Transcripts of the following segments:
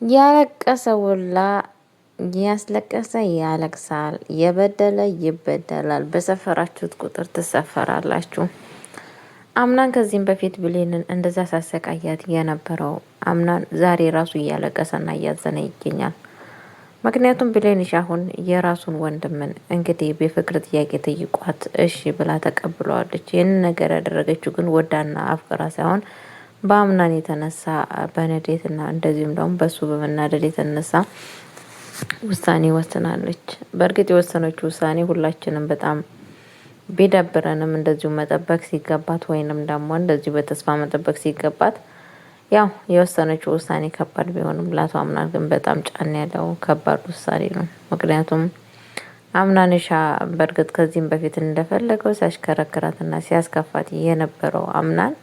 ያለቀሰ ሁላ ያስለቀሰ ያለቅሳል፣ የበደለ ይበደላል። በሰፈራችሁት ቁጥር ትሰፈራላችሁ። አምናን ከዚህም በፊት ብሌንን እንደዛ ሳሰቃያት የነበረው አምናን ዛሬ ራሱ እያለቀሰና እያዘነ ይገኛል። ምክንያቱም ብሌንሽ አሁን የራሱን ወንድምን እንግዲህ በፍቅር ጥያቄ ጠይቋት እሺ ብላ ተቀብለዋለች። ይህንን ነገር ያደረገችው ግን ወዳና አፍቅራ ሳይሆን በአምናን የተነሳ በንዴትና እንደዚሁም ደግሞ በሱ በመናደድ የተነሳ ውሳኔ ወስናለች። በእርግጥ የወሰነችው ውሳኔ ሁላችንም በጣም ቢደብረንም እንደዚሁ መጠበቅ ሲገባት ወይንም ደግሞ እንደዚሁ በተስፋ መጠበቅ ሲገባት ያው የወሰነችው ውሳኔ ከባድ ቢሆንም ለአቶ አምናን ግን በጣም ጫን ያለው ከባድ ውሳኔ ነው። ምክንያቱም አምናንሻ በእርግጥ ከዚህም በፊት እንደፈለገው ሲያሽከረክራትና ሲያስከፋት የነበረው አምናን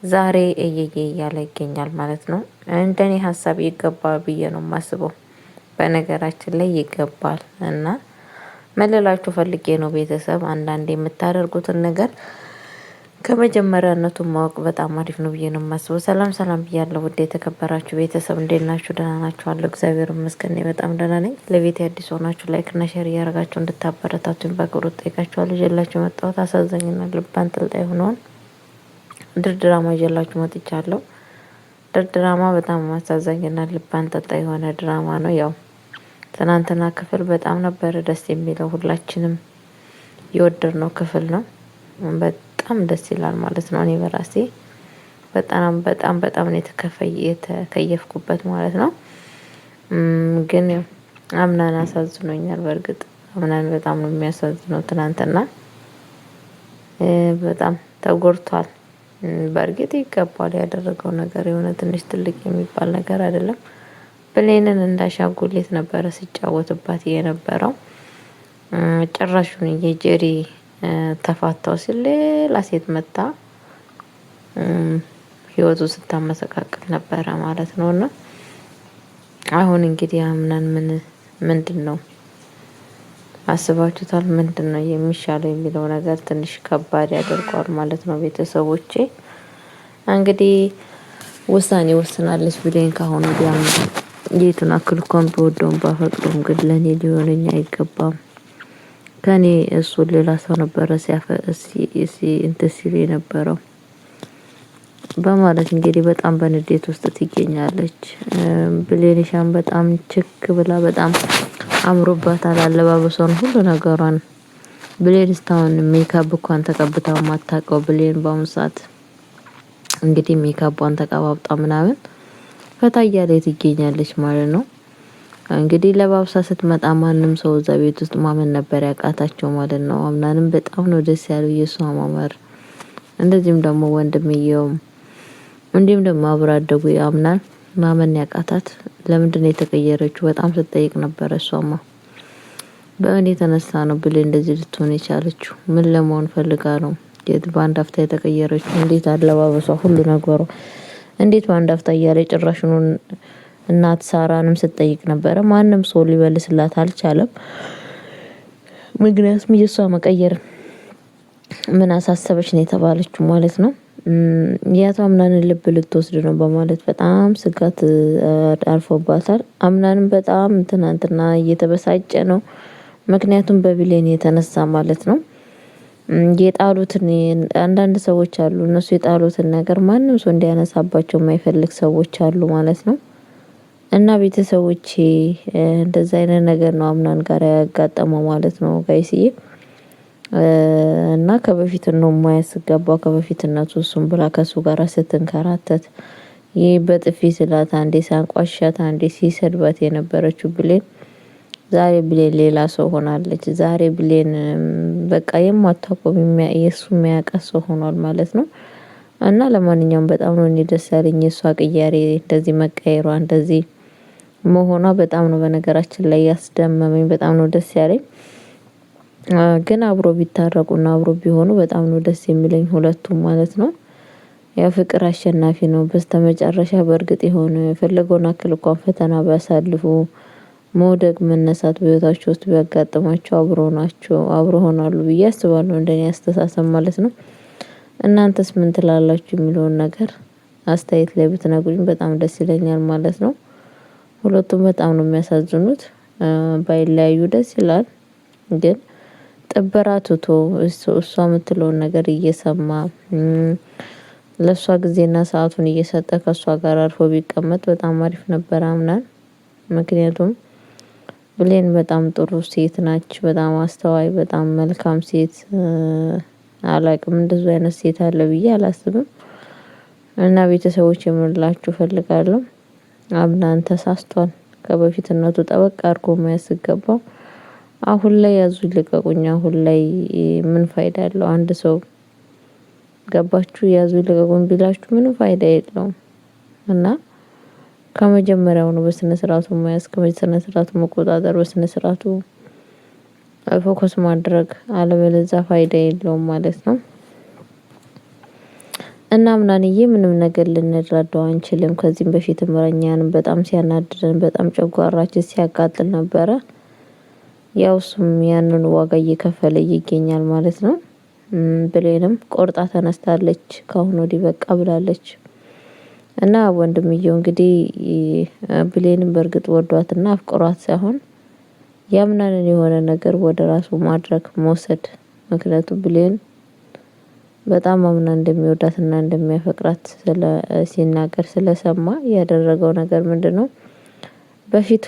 ዛሬ እየየ እያለ ይገኛል ማለት ነው። እንደኔ ሀሳብ ይገባል ብዬ ነው የማስበው። በነገራችን ላይ ይገባል እና መለላችሁ ፈልጌ ነው ቤተሰብ አንዳንዴ የምታደርጉትን ነገር ከመጀመሪያነቱ ማወቅ በጣም አሪፍ ነው ብዬ ነው የማስበው። ሰላም ሰላም ብያለሁ ውድ የተከበራችሁ ቤተሰብ እንዴት ናችሁ? ደህና ናችሁ? አለሁ እግዚአብሔር ይመስገን በጣም ደህና ነኝ። ለቤት አዲስ ሆናችሁ ላይክ እና ሼር እያደረጋችሁ እንድታበረታቱኝ በአክብሮት ጠይቃችኋለሁ። ይዤላችሁ የመጣሁት አሳዛኝና ልብ አንጠልጣይ ሆነውን ድራማ ይዤላችሁ መጥቻለሁ። ድራማ በጣም አሳዛኝና ልብ አንጠልጣይ የሆነ ድራማ ነው። ያው ትናንትና ክፍል በጣም ነበረ ደስ የሚለው ሁላችንም የወደድነው ክፍል ነው። በጣም ደስ ይላል ማለት ነው። እኔ በራሴ በጣም በጣም በጣም ነው የተከየፍኩበት ማለት ነው። ግን አምናን አሳዝኖኛል። በእርግጥ አምናን በጣም ነው የሚያሳዝነው። ትናንትና በጣም ተጎድቷል። በእርግጥ ይገባል ያደረገው ነገር የሆነ ትንሽ ትልቅ የሚባል ነገር አይደለም። ብሌንን እንዳሻጉሌት ነበረ ሲጫወትባት የነበረው። ጭራሹን የጄሪ ተፋታው ሲል ሌላ ሴት መጣ ህይወቱ ስታመሰቃቅል ነበረ ማለት ነውና አሁን እንግዲህ አምናን ምንድነው አስባችሁታል? ምንድነው የሚሻለው የሚለው ነገር ትንሽ ከባድ ያደርገዋል ማለት ነው። ቤተሰቦቼ እንግዲህ ውሳኔ ወስናለች ብሌን ካሁን ወዲያ የቱን አክል እንኳን በወደውም ባፈቅረውም ግን ለኔ ሊሆነኝ አይገባም። ከኔ እሱ ሌላ ሰው ነበረ እንትን ሲል የነበረው በማለት እንግዲህ በጣም በንዴት ውስጥ ትገኛለች። ብሌንሻን በጣም ችክ ብላ በጣም አምሮባታል። አለባበሷን ሁሉ ነገሯን ብሌን እስካሁን ሜካፕ እንኳን ተቀብታው ማታውቀው ብሌን በአሁኑ ሰዓት እንግዲህ ሜካፑን ተቀባብጣ ምናምን ፈታ እያለች ትገኛለች ማለት ነው። እንግዲህ ለባብሳ ስትመጣ ማንም ሰው እዛ ቤት ውስጥ ማመን ነበር ያቃታቸው ማለት ነው። አምናንም በጣም ነው ደስ ያለው የሷ ማማር። እንደዚህም ደግሞ ወንድምየውም እንዲሁም ደግሞ አብሮ አደጉ አምናን ማመን ያቃታት ለምንድነው የተቀየረችው በጣም ስትጠይቅ ነበር። እሷማ በእኔ የተነሳ ነው ብሌን እንደዚህ ልትሆን የቻለችው ምን ለመሆን ፈልጋ ነው በአንድ አፍታ የተቀየረችው? እንዴት አለባበሷ ሁሉ ነገሯ እንዴት በአንድ አፍታ እያለ ጭራሽኑ እናት ሳራንም ስትጠይቅ ነበረ። ማንም ሰው ሊመልስላት አልቻለም። ምክንያቱም የሷ መቀየር ምን አሳሰበች ነው የተባለችው ማለት ነው። የአቶ አምናንን ልብ ልትወስድ ነው በማለት በጣም ስጋት አልፎባታል። አምናንም በጣም ትናንትና እየተበሳጨ ነው። ምክንያቱም በብሌን የተነሳ ማለት ነው። የጣሉትን አንዳንድ ሰዎች አሉ እነሱ የጣሉትን ነገር ማንም ሰው እንዲያነሳባቸው የማይፈልግ ሰዎች አሉ ማለት ነው። እና ቤተሰቦቼ እንደዛ አይነት ነገር ነው አምናን ጋር ያጋጠመው ማለት ነው ጋይስዬ። እና ከበፊት ነው የማያስገባው ከበፊትነቱ እሱም ብላ ከሱ ጋር ስትንከራተት ይሄ በጥፊ ስላት አንዴ ሳንቋሻት አንዴ ሲሰድባት የነበረችው ብሌን ዛሬ ብሌን ሌላ ሰው ሆናለች። ዛሬ ብሌን በቃ የማታቆም የሱ የሚያውቃት ሰው ሆኗል ማለት ነው። እና ለማንኛውም በጣም ነው እኔ ደስ ያለኝ የሷ ቅያሬ እንደዚህ መቀየሯ እንደዚህ መሆኗ በጣም ነው በነገራችን ላይ ያስደመመኝ በጣም ነው ደስ ያለኝ። ግን አብሮ ቢታረቁና አብሮ ቢሆኑ በጣም ነው ደስ የሚለኝ ሁለቱም ማለት ነው። ያው ፍቅር አሸናፊ ነው በስተመጨረሻ በእርግጥ የሆነ የፈለገውን አክል እንኳን ፈተና ቢያሳልፉ መውደቅ መነሳት በህይወታቸው ውስጥ ቢያጋጥማቸው አብሮ ናቸው አብሮ ሆናሉ ብዬ አስባለሁ እንደኔ አስተሳሰብ ማለት ነው። እናንተስ ምን ትላላችሁ የሚለውን ነገር አስተያየት ላይ ብትነግሩኝ በጣም ደስ ይለኛል ማለት ነው። ሁለቱም በጣም ነው የሚያሳዝኑት። ባይለያዩ ደስ ይላል። ግን ጥበራ ትቶ እሷ የምትለውን ነገር እየሰማ ለእሷ ጊዜና ሰአቱን እየሰጠ ከእሷ ጋር አርፎ ቢቀመጥ በጣም አሪፍ ነበር አምናን። ምክንያቱም ብሌን በጣም ጥሩ ሴት ናች። በጣም አስተዋይ፣ በጣም መልካም ሴት። አላቅም እንደዚህ አይነት ሴት አለ ብዬ አላስብም። እና ቤተሰቦች የምንላችሁ ፈልጋለሁ አምናን ተሳስቷል። ከበፊትነቱ ጠበቅ አድርጎ መያዝ ሲገባው አሁን ላይ ያዙ ይልቀቁኝ። አሁን ላይ ምን ፋይዳ አለው? አንድ ሰው ገባችሁ ያዙ ይልቀቁኝ ቢላችሁ ምንም ፋይዳ የለውም። እና ከመጀመሪያው ነው በስነ ስርዓቱ መያዝ፣ ከመጀመሪያው ስርዓቱ መቆጣጠር፣ በስነ ስርዓቱ ፎከስ ማድረግ፣ አለበለዚያ ፋይዳ የለውም ማለት ነው። እና ምናንዬ ምንም ነገር ልንረዳው አንችልም። ከዚህም በፊት እኛንም በጣም ሲያናድደን፣ በጣም ጨጓራችን ሲያቃጥል ነበረ። ያው እሱም ያንን ዋጋ እየከፈለ ይገኛል ማለት ነው። ብሌንም ቆርጣ ተነስታለች። ከአሁን ወዲህ በቃ ብላለች። እና ወንድምየው እንግዲህ ብሌንም በእርግጥ ወዷትና አፍቅሯት ሳይሆን ያምናንን የሆነ ነገር ወደ ራሱ ማድረግ መውሰድ። ምክንያቱም ብሌን በጣም አምና እንደሚወዳትና እንደሚያፈቅራት ሲናገር ስለሰማ ያደረገው ነገር ምንድነው? በፊት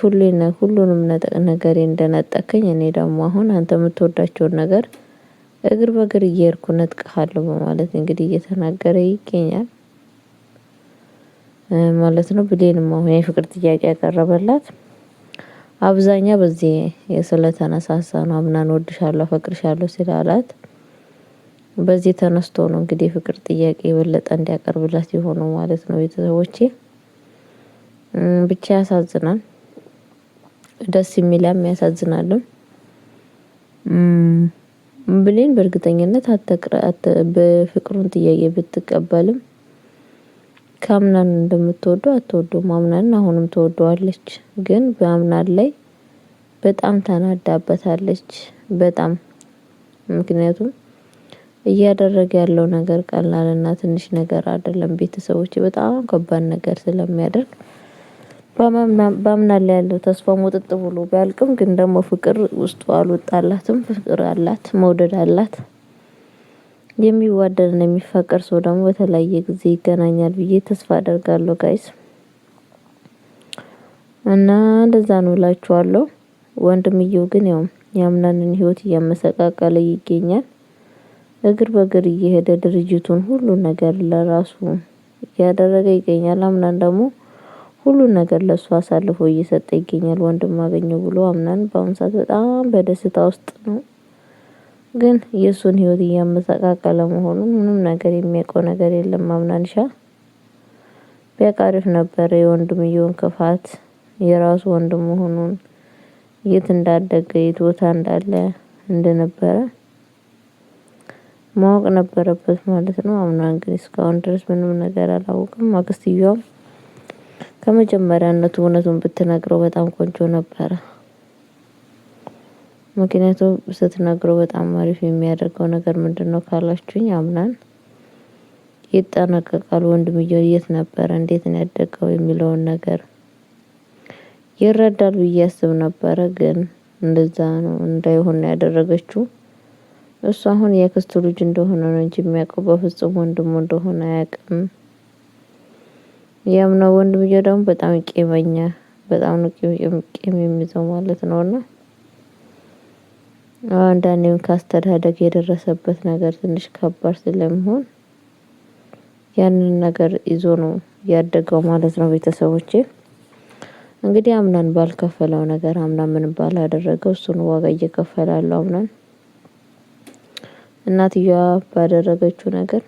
ሁሉንም ነገር እንደነጠከኝ እኔ ደግሞ አሁን አንተ የምትወዳቸውን ነገር እግር በእግር እየሄድኩ ነጥቀሃለሁ በማለት እንግዲህ እየተናገረ ይገኛል ማለት ነው። ብሌንም አሁን የፍቅር ጥያቄ ያቀረበላት አብዛኛ በዚህ ስለተነሳሳ ነው። አምናን ወድሻለሁ፣ አፈቅርሻለሁ ስላላት በዚህ ተነስቶ ነው እንግዲህ ፍቅር ጥያቄ የበለጠ እንዲያቀርብላት የሆነው ማለት ነው። ቤተሰቦቼ ብቻ ያሳዝናል። ደስ የሚላም ያሳዝናልም። ብሌን በእርግጠኝነት በፍቅሩን ጥያቄ ብትቀበልም ከአምናን እንደምትወደው አትወደውም። አምናን አሁንም ትወደዋለች፣ ግን በአምናን ላይ በጣም ተናዳበታለች። በጣም ምክንያቱም እያደረገ ያለው ነገር ቀላልና ትንሽ ነገር አይደለም። ቤተሰቦች በጣም ከባድ ነገር ስለሚያደርግ በአምናን ላይ ያለው ተስፋ ሞጥጥ ብሎ ቢያልቅም ግን ደግሞ ፍቅር ውስጡ አልወጣላትም። ፍቅር አላት፣ መውደድ አላት። የሚዋደድና የሚፈቀር ሰው ደግሞ በተለያየ ጊዜ ይገናኛል ብዬ ተስፋ አደርጋለሁ ጋይስ። እና እንደዛ ነው እላችኋለሁ። ወንድምየው ግን ያው የአምናንን ህይወት እያመሰቃቀለ ይገኛል። እግር በእግር እየሄደ ድርጅቱን ሁሉ ነገር ለራሱ እያደረገ ይገኛል። አምናን ደግሞ ሁሉ ነገር ለሱ አሳልፎ እየሰጠ ይገኛል። ወንድም አገኘው ብሎ አምናን በአሁኑ ሰዓት በጣም በደስታ ውስጥ ነው። ግን የሱን ህይወት እያመሰቃቀለ መሆኑን ምንም ነገር የሚያውቀው ነገር የለም። አምናንሻ ቢያውቅ አሪፍ ነበረ። የወንድምየውን ክፋት፣ የራሱ ወንድም መሆኑን፣ የት እንዳደገ፣ የት ቦታ እንዳለ እንደነበረ ማወቅ ነበረበት ማለት ነው። አምናን ግን እስካሁን ድረስ ምንም ነገር አላወቅም። አክስትየዋም ከመጀመሪያነቱ እውነቱን ብትነግረው በጣም ቆንጆ ነበረ። ምክንያቱም ስትነግረው በጣም አሪፍ የሚያደርገው ነገር ምንድነው ካላችሁኝ፣ አምናን ይጠነቀቃል። ወንድምየው የት ነበረ፣ እንዴት ነው ያደገው የሚለውን ነገር ይረዳል ብዬ አስብ ነበረ። ግን እንደዛ ነው እንዳይሆን ያደረገችው። እሱ አሁን የክስቱ ልጅ እንደሆነ ነው እንጂ የሚያውቀው በፍጹም ወንድሙ እንደሆነ አያውቅም። ያምናው ወንድምየው ደግሞ በጣም ቂመኛ፣ በጣም ነው ቂም የሚይዘው ማለት ነውና አንዳንዴም ካስተዳደግ የደረሰበት ነገር ትንሽ ከባድ ስለሚሆን ያንን ነገር ይዞ ነው ያደገው ማለት ነው። ቤተሰቦቼ እንግዲህ አምናን ባልከፈለው ነገር፣ አምናን ምንም ባላደረገው እሱን ዋጋ እየከፈለ ያለው አምናን እናትየዋ ባደረገችው ነገር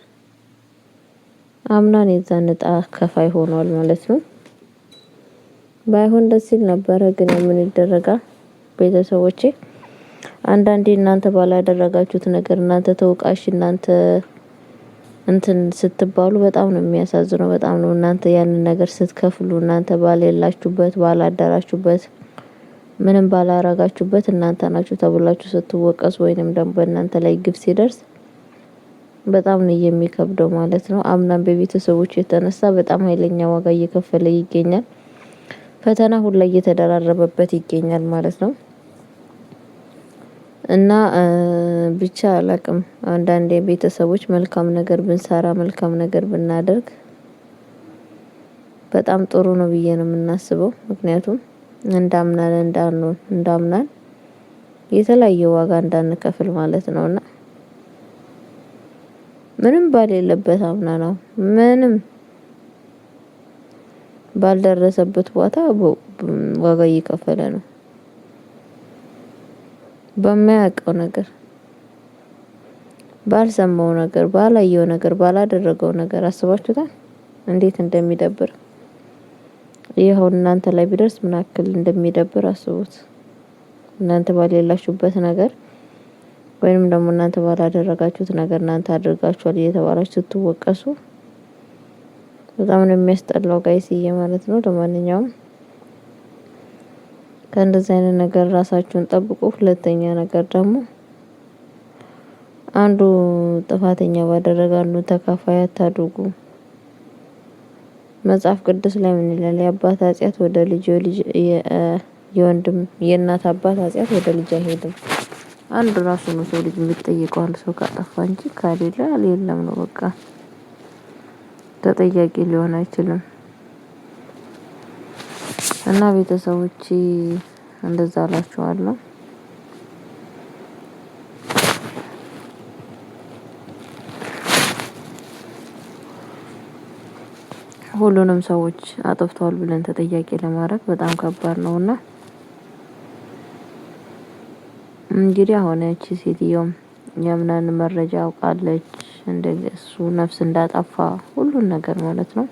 አምናን የዛን እጣ ከፋይ ሆኗል ማለት ነው። ባይሆን ደስ ይል ነበረ፣ ግን ምን ይደረጋል ቤተሰቦቼ። አንዳንዴ እናንተ ባላደረጋችሁት ነገር እናንተ ተወቃሽ፣ እናንተ እንትን ስትባሉ በጣም ነው የሚያሳዝነው። በጣም ነው እናንተ ያንን ነገር ስትከፍሉ፣ እናንተ ባልላችሁበት፣ ባላደራችሁበት፣ ምንም ባላረጋችሁበት እናንተ ናችሁ ተብላችሁ ስትወቀሱ ወይንም ደግሞ በእናንተ ላይ ግፍ ሲደርስ በጣም ነው የሚከብደው ማለት ነው። አምናን በቤተሰቦች የተነሳ በጣም ኃይለኛ ዋጋ እየከፈለ ይገኛል። ፈተና ሁላ እየተደራረበበት ይገኛል ማለት ነው። እና ብቻ አላቅም አንዳንዴ ቤተሰቦች መልካም ነገር ብንሰራ መልካም ነገር ብናደርግ በጣም ጥሩ ነው ብዬ ነው የምናስበው። ምክንያቱም እንዳምናን የተለያየ ዋጋ እንዳንከፍል ማለት ነውና ምንም ባሌለበት አምና ነው ምንም ባልደረሰበት ቦታ ዋጋ እየከፈለ ነው። በማያውቀው ነገር ባልሰማው ነገር ባላየው ነገር ባላደረገው ነገር አስባችሁታል እንዴት እንደሚደብር? ይኸው እናንተ ላይ ቢደርስ ምን ያክል እንደሚደብር አስቡት። እናንተ ባሌላችሁበት ነገር ወይንም ደግሞ እናንተ ባላደረጋችሁት ነገር እናንተ አድርጋችኋል እየተባላችሁ ስትወቀሱ በጣም ነው የሚያስጠላው ጋይስዬ ማለት ነው። ለማንኛውም ከእንደዚህ አይነት ነገር ራሳችሁን ጠብቁ። ሁለተኛ ነገር ደግሞ አንዱ ጥፋተኛ ባደረገ አንዱ ተካፋይ አታድርጉ። መጽሐፍ ቅዱስ ላይ ምን ይላል? የአባት ኃጢአት ወደ ልጅ የወንድም የእናት አባት ኃጢአት ወደ ልጅ አይሄድም። አንዱ ራሱ ነው ሰው ልጅ የሚጠይቀው አንድ ሰው ካጠፋ እንጂ ካሌለ የለም ነው በቃ ተጠያቂ ሊሆን አይችልም። እና ቤተሰቦቼ እንደዛ እላችኋለሁ። ሁሉንም ሰዎች አጥፍተዋል ብለን ተጠያቂ ለማድረግ በጣም ከባድ ነውና እንግዲህ አሁን እቺ ሴትዮም የምናን መረጃ አውቃለች እንደሱ ነፍስ እንዳጠፋ ሁሉን ነገር ማለት ነው።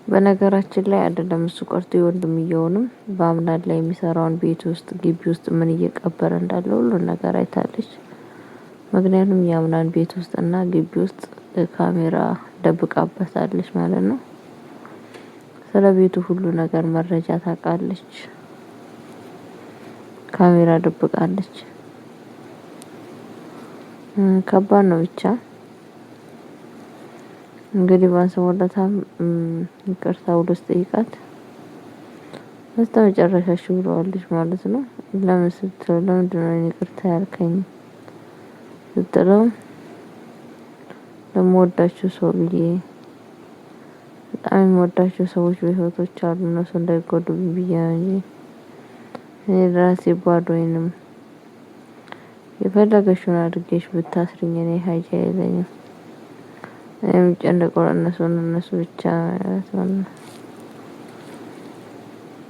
በነገራችን ላይ አይደለም እሱ ቀርቶ የወንድምየውንም በአምናን ላይ የሚሰራውን ቤት ውስጥ ግቢ ውስጥ ምን እየቀበረ እንዳለ ሁሉን ነገር አይታለች። ምክንያቱም የአምናን ቤት ውስጥ እና ግቢ ውስጥ ካሜራ ደብቃበታለች ማለት ነው። ስለ ቤቱ ሁሉ ነገር መረጃ ታውቃለች። ካሜራ ደብቃለች። ከባድ ነው ብቻ እንግዲህ ባንሰሞለታም ይቅርታ ብሎ ስጠይቃት በስተመጨረሻ እሺ ብለዋለች ማለት ነው። ለምን ስትለው ለምንድነው ይቅርታ ያልከኝ ስትለው ለምወዳቸው ሰው ብዬ በጣም የምወዳቸው ሰዎች በህይወቶች አሉ እነሱ እንዳይጎዱብኝ ብዬ ነው እንጂ እኔ ራሴ ባዶዬንም የፈለገሽውን አድርጌሽ ብታስሪኝ እኔ ሀጃ የለኝም። የምጨነቀው እነሱ ብቻ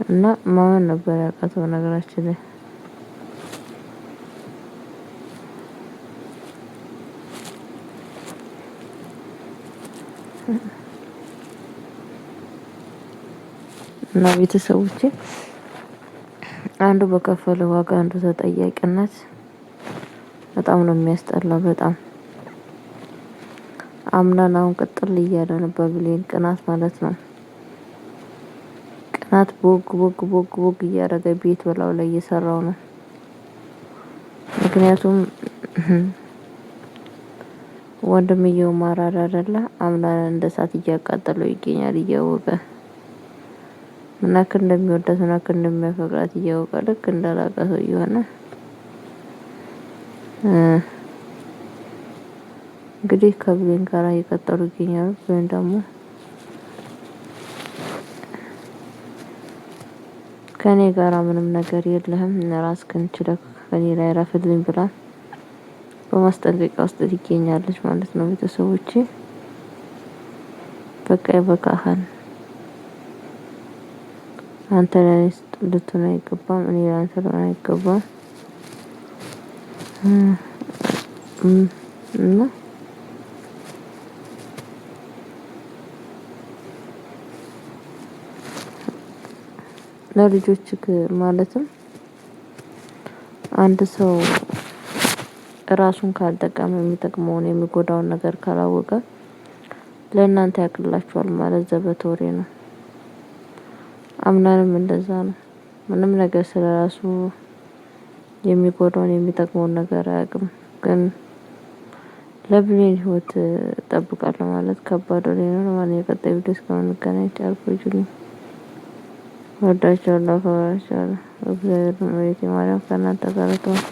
እና ማመን ነበር ያቃተው ነገራችን ላይ እና ቤተሰቦቼ አንዱ በከፈለው ዋጋ አንዱ ተጠያቂነት በጣም ነው የሚያስጠላው። በጣም አምናን አሁን ቅጥል እያለ ነበር ብሌን ቅናት ማለት ነው። ቅናት ቦግ እያደረገ ቤት በላው ላይ እየሰራው ነው። ምክንያቱም ወንድምየው ማራራ አይደለ አምናን እንደ እሳት እያቃጠለው ይገኛል እያወቀ ምን ያክል እንደሚወዳት ምን ያክል እንደሚያፈቅራት እያወቀ ልክ እንዳላቀ ሰው እየሆነ እንግዲህ ከብሌን ጋር እየቀጠሉ ይገኛሉ። ብሌን ደግሞ ከኔ ጋራ ምንም ነገር የለህም ራስህን ችለህ ከኔ ላይ ረፍልኝ ብላ በማስጠንቀቂያ ውስጥ ትገኛለች ማለት ነው። ቤተሰቦቼ በቃ ይበቃሃል። አንተ ለኔ ልትሆን አይገባም እኔ ላንተ ልሆን አይገባም። እና ለልጆችህ ማለትም አንድ ሰው ራሱን ካልጠቀመ የሚጠቅመውን የሚጎዳውን ነገር ካላወቀ ለእናንተ ያቅላችኋል ማለት ዘበት ወሬ ነው። አምናንም እንደዛ ነው። ምንም ነገር ስለራሱ የሚጎዳውን የሚጠቅመውን ነገር አያውቅም። ግን ለብሌን ህይወት እጠብቃለሁ ማለት ከባድ ወሬ ነው። ለማንኛውም የቀጣይ ቪዲዮ እስከምንገናኝ ቻው ቆዩልኝ። እወዳችኋለሁ፣ አከብራችኋለሁ። እግዚአብሔር እመቤቴ ማርያም ከእናንተ ጋር ትሁን።